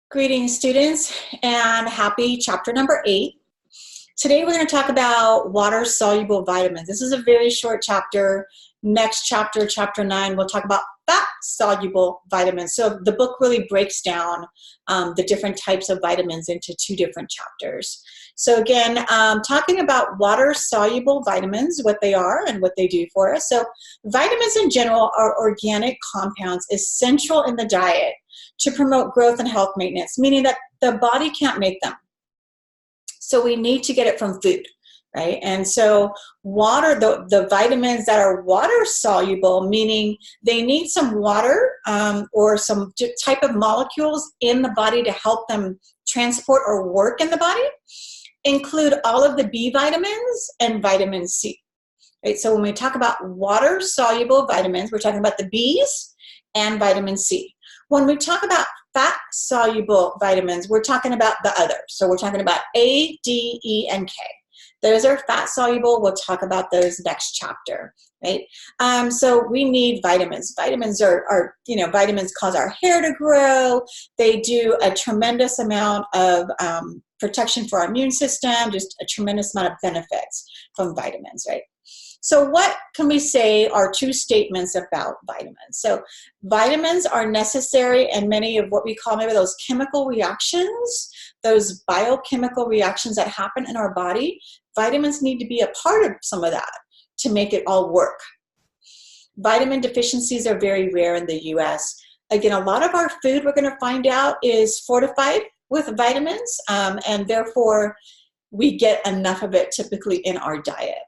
Greetings, students, and happy chapter number 8. Today we're going to talk about water-soluble vitamins. This is a very short chapter. Next chapter, chapter 9, we'll talk about fat-soluble vitamins. So the book really breaks down the different types of vitamins into 2 different chapters. So again, talking about water-soluble vitamins, what they are and what they do for us. So vitamins in general are organic compounds essential in the diet to promote growth and health maintenance, meaning that the body can't make them. So we need to get it from food, right? And so water, the vitamins that are water soluble, meaning they need some water or some type of molecules in the body to help them transport or work in the body, include all of the B vitamins and vitamin C. Right? So when we talk about water soluble vitamins, we're talking about the B's and vitamin C. When we talk about fat-soluble vitamins, we're talking about the others. So we're talking about A, D, E, and K. Those are fat-soluble. We'll talk about those next chapter, right? So we need vitamins. Vitamins vitamins cause our hair to grow. They do a tremendous amount of protection for our immune system, just a tremendous amount of benefits from vitamins, right? So what can we say are 2 statements about vitamins? So vitamins are necessary in many of what we call maybe those chemical reactions, those biochemical reactions that happen in our body. Vitamins need to be a part of some of that to make it all work. Vitamin deficiencies are very rare in the US. Again, a lot of our food we're going to find out is fortified with vitamins, and therefore we get enough of it typically in our diet.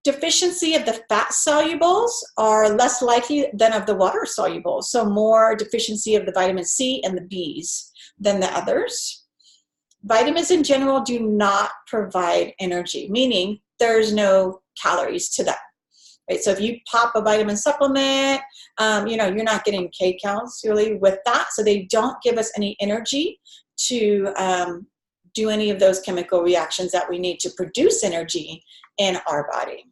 Deficiency of the fat solubles are less likely than of the water solubles, so more deficiency of the vitamin C and the B's than the others. Vitamins in general do not provide energy, meaning there's no calories to them. Right? So if you pop a vitamin supplement, you're not getting K counts really with that, so they don't give us any energy to do any of those chemical reactions that we need to produce energy in our body.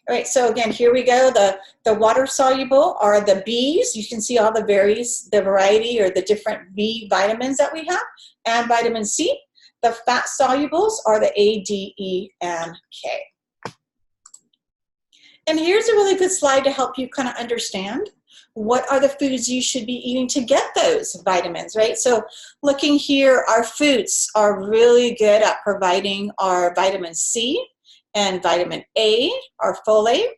All right, so again, here we go. The water soluble are the B's. You can see all the variety or the different B vitamins that we have, and vitamin C. The fat solubles are the A, D, E, and K. And here's a really good slide to help you kind of understand what are the foods you should be eating to get those vitamins, right? So looking here, our foods are really good at providing our vitamin C and vitamin A, our folate.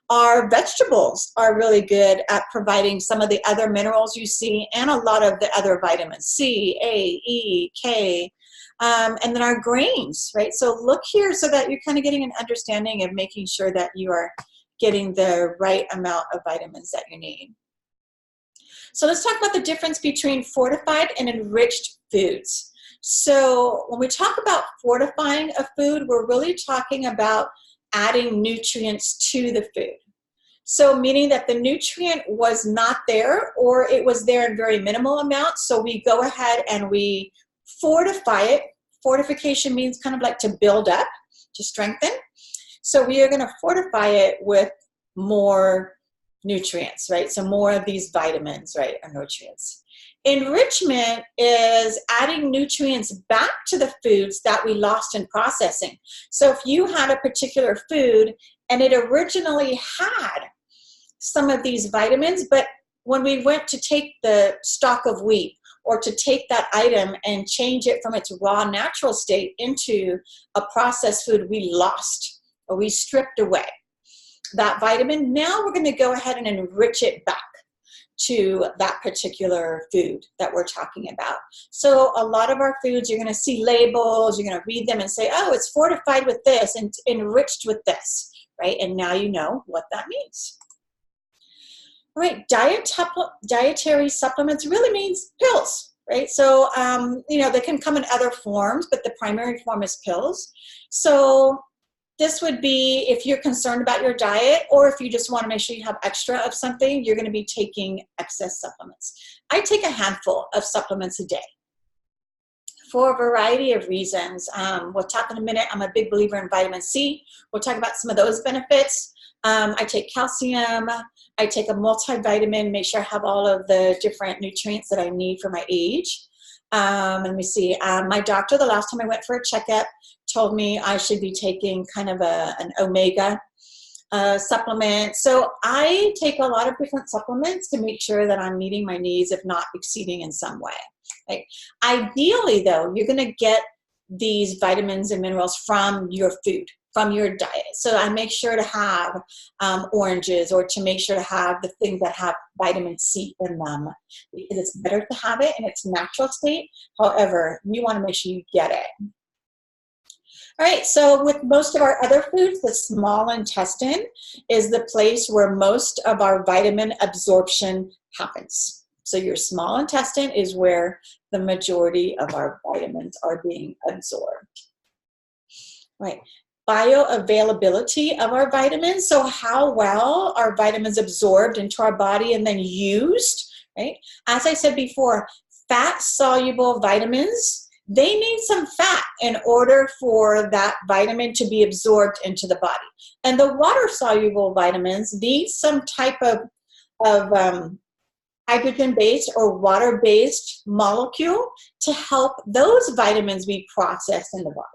Our vegetables are really good at providing some of the other minerals you see and a lot of the other vitamins, C, A, E, K, and then our grains, right? So look here so that you're kind of getting an understanding of making sure that you are getting the right amount of vitamins that you need. So let's talk about the difference between fortified and enriched foods. So when we talk about fortifying a food, we're really talking about adding nutrients to the food. So meaning that the nutrient was not there or it was there in very minimal amounts, so we go ahead and we fortify it. Fortification means kind of like to build up, to strengthen. So we are going to fortify it with more nutrients, right? So more of these vitamins, right, or nutrients. Enrichment is adding nutrients back to the foods that we lost in processing. So if you had a particular food and it originally had some of these vitamins, but when we went to take the stalk of wheat or to take that item and change it from its raw natural state into a processed food, we lost or we stripped away that vitamin. Now we're going to go ahead and enrich it back to that particular food that we're talking about. So a lot of our foods, you're going to see labels, you're going to read them and say, oh, it's fortified with this and enriched with this, right? And now you know what that means. All right, dietary supplements really means pills, right? So, they can come in other forms, but the primary form is pills. So this would be if you're concerned about your diet or if you just want to make sure you have extra of something, you're going to be taking excess supplements. I take a handful of supplements a day for a variety of reasons. We'll talk in a minute. I'm a big believer in vitamin C. We'll talk about some of those benefits. I take calcium. I take a multivitamin, make sure I have all of the different nutrients that I need for my age. Let me see. My doctor, the last time I went for a checkup, told me I should be taking kind of an omega supplement. So I take a lot of different supplements to make sure that I'm meeting my needs, if not exceeding in some way. Right? Ideally, though, you're going to get these vitamins and minerals from your food, from your diet. So I make sure to have oranges, or to make sure to have the things that have vitamin C in them, because it's better to have it in its natural state. However, you want to make sure you get it. All right, so with most of our other foods, the small intestine is the place where most of our vitamin absorption happens. So your small intestine is where the majority of our vitamins are being absorbed. Right. Bioavailability of our vitamins, so how well are vitamins absorbed into our body and then used, right? As I said before, fat-soluble vitamins, they need some fat in order for that vitamin to be absorbed into the body. And the water-soluble vitamins need some type of hydrogen-based or water-based molecule to help those vitamins be processed in the body.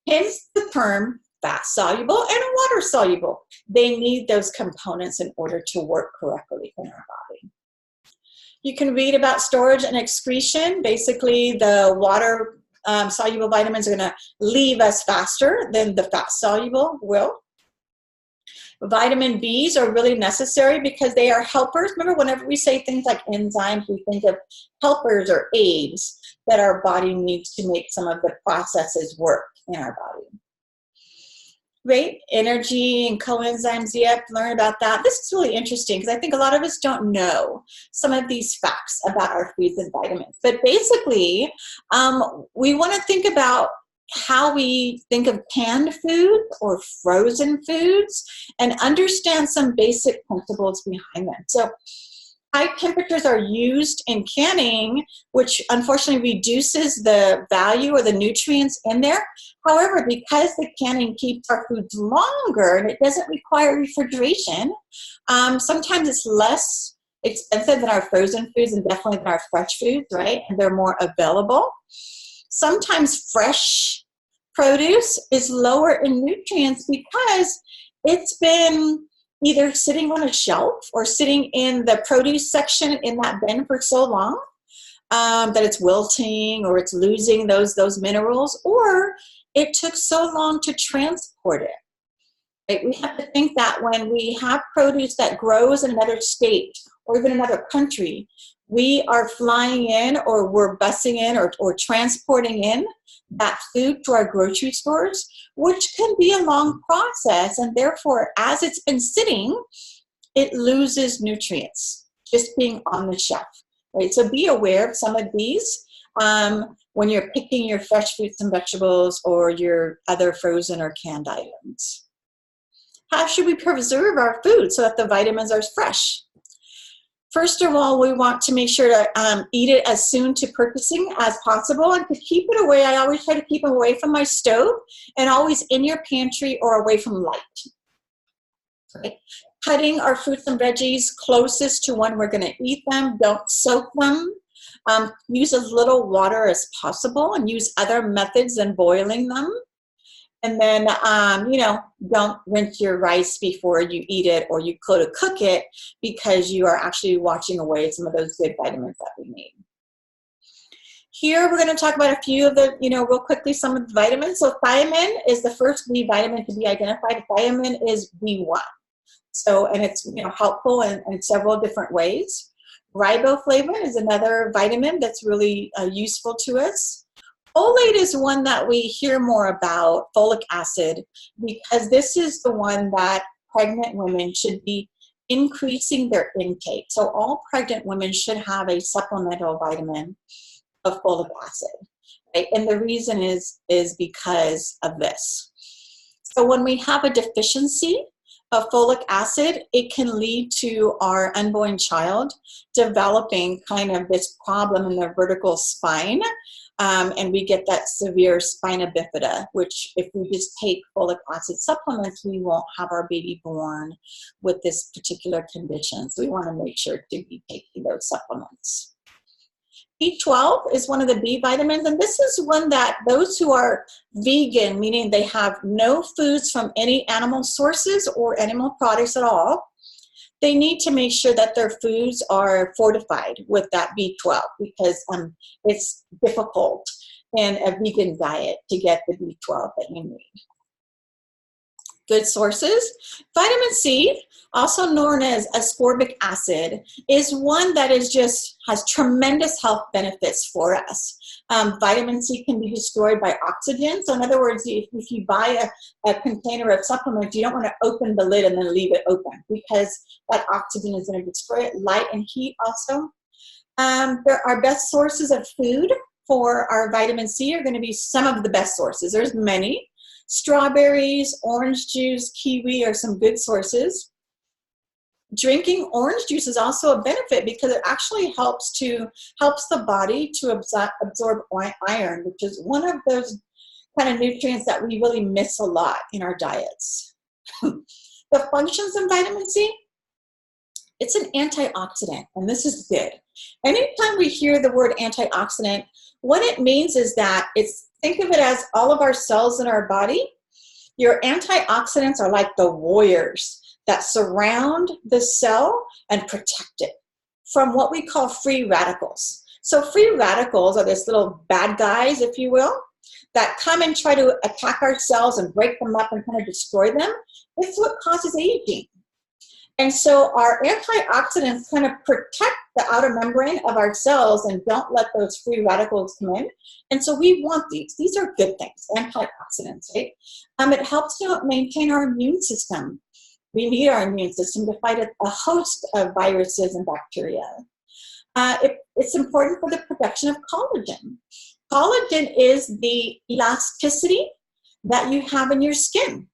Hence the term fat-soluble and water-soluble. They need those components in order to work correctly in our body. You can read about storage and excretion. Basically, the water-soluble vitamins are going to leave us faster than the fat-soluble will. Vitamin Bs are really necessary because they are helpers. Remember, whenever we say things like enzymes, we think of helpers or aids that our body needs to make some of the processes work in our body. Right? Energy and coenzymes, yep, learn about that. This is really interesting because I think a lot of us don't know some of these facts about our foods and vitamins. But basically, we want to think about how we think of canned food or frozen foods and understand some basic principles behind them. So high temperatures are used in canning, which unfortunately reduces the value or the nutrients in there. However, because the canning keeps our foods longer and it doesn't require refrigeration, sometimes it's less expensive than our frozen foods and definitely than our fresh foods, right? And they're more available. Sometimes fresh produce is lower in nutrients because it's been either sitting on a shelf or sitting in the produce section in that bin for so long that it's wilting or it's losing those minerals, or it took so long to transport it. Right? We have to think that when we have produce that grows in another state or even another country, we are flying in or we're busing in or transporting in that food to our grocery stores, which can be a long process, and therefore, as it's been sitting, it loses nutrients just being on the shelf. Right? So be aware of some of these when you're picking your fresh fruits and vegetables or your other frozen or canned items. How should we preserve our food so that the vitamins are fresh? First of all, we want to make sure to eat it as soon to purchasing as possible, and to keep it away. I always try to keep it away from my stove and always in your pantry or away from light. Okay. Cutting our fruits and veggies closest to when we're going to eat them. Don't soak them. Use as little water as possible and use other methods than boiling them. And then, don't rinse your rice before you eat it or you go to cook it, because you are actually washing away some of those good vitamins that we need. Here, we're going to talk about a few of the, real quickly, some of the vitamins. So thiamine is the first B vitamin to be identified. Thiamine is B1. So, and it's, helpful in several different ways. Riboflavin is another vitamin that's really useful to us. Folate is one that we hear more about, folic acid, because this is the one that pregnant women should be increasing their intake. So all pregnant women should have a supplemental vitamin of folic acid. Right? And the reason is because of this. So when we have a deficiency of folic acid, it can lead to our unborn child developing kind of this problem in their vertical spine. And we get that severe spina bifida, which if we just take folic acid supplements, we won't have our baby born with this particular condition. So we want to make sure to be taking those supplements. B12 is one of the B vitamins, and this is one that those who are vegan, meaning they have no foods from any animal sources or animal products at all, they need to make sure that their foods are fortified with that B12 because it's difficult in a vegan diet to get the B12 that you need. Good sources. Vitamin C, also known as ascorbic acid, is one that has tremendous health benefits for us. Vitamin C can be destroyed by oxygen. So in other words, if you buy a container of supplements, you don't want to open the lid and then leave it open because that oxygen is going to destroy it. Light and heat also. Our best sources of food for our vitamin C are going to be some of the best sources. There's many. Strawberries, orange juice, kiwi are some good sources. Drinking orange juice is also a benefit because it actually helps the body to absorb iron, which is one of those kind of nutrients that we really miss a lot in our diets. The functions of vitamin C, it's an antioxidant, and this is good. Anytime we hear the word antioxidant, what it means is that think of it as all of our cells in our body. Your antioxidants are like the warriors that surround the cell and protect it from what we call free radicals. So free radicals are these little bad guys, if you will, that come and try to attack our cells and break them up and kind of destroy them. It's what causes aging. And so our antioxidants kind of protect the outer membrane of our cells and don't let those free radicals come in. And so we want these. These are good things, antioxidants, right? It helps to maintain our immune system. We need our immune system to fight a host of viruses and bacteria. It's important for the production of collagen. Collagen is the elasticity that you have in your skin.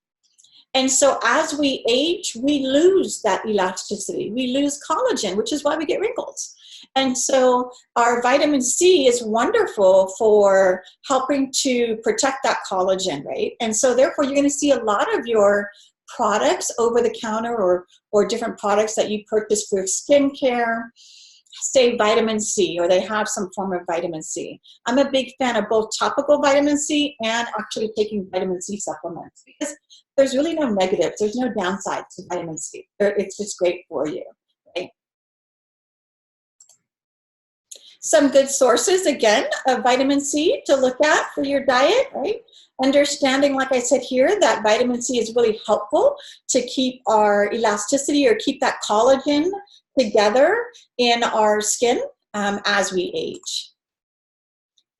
And so as we age, we lose that elasticity. We lose collagen, which is why we get wrinkles. And so our vitamin C is wonderful for helping to protect that collagen, right? And so therefore, you're going to see a lot of your products over the counter or different products that you purchase for skincare say vitamin C, or they have some form of vitamin C. I'm a big fan of both topical vitamin C and actually taking vitamin C supplements because there's really no negatives. There's no downsides to vitamin C. It's just great for you. Right? Some good sources, again, of vitamin C to look at for your diet, right? Understanding, like I said here, that vitamin C is really helpful to keep our elasticity or keep that collagen together in our skin as we age.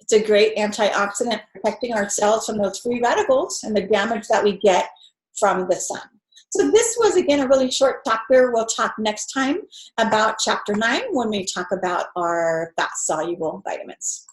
It's a great antioxidant protecting our cells from those free radicals and the damage that we get from the sun. So this was, again, a really short chapter. We'll talk next time about chapter 9 when we talk about our fat-soluble vitamins.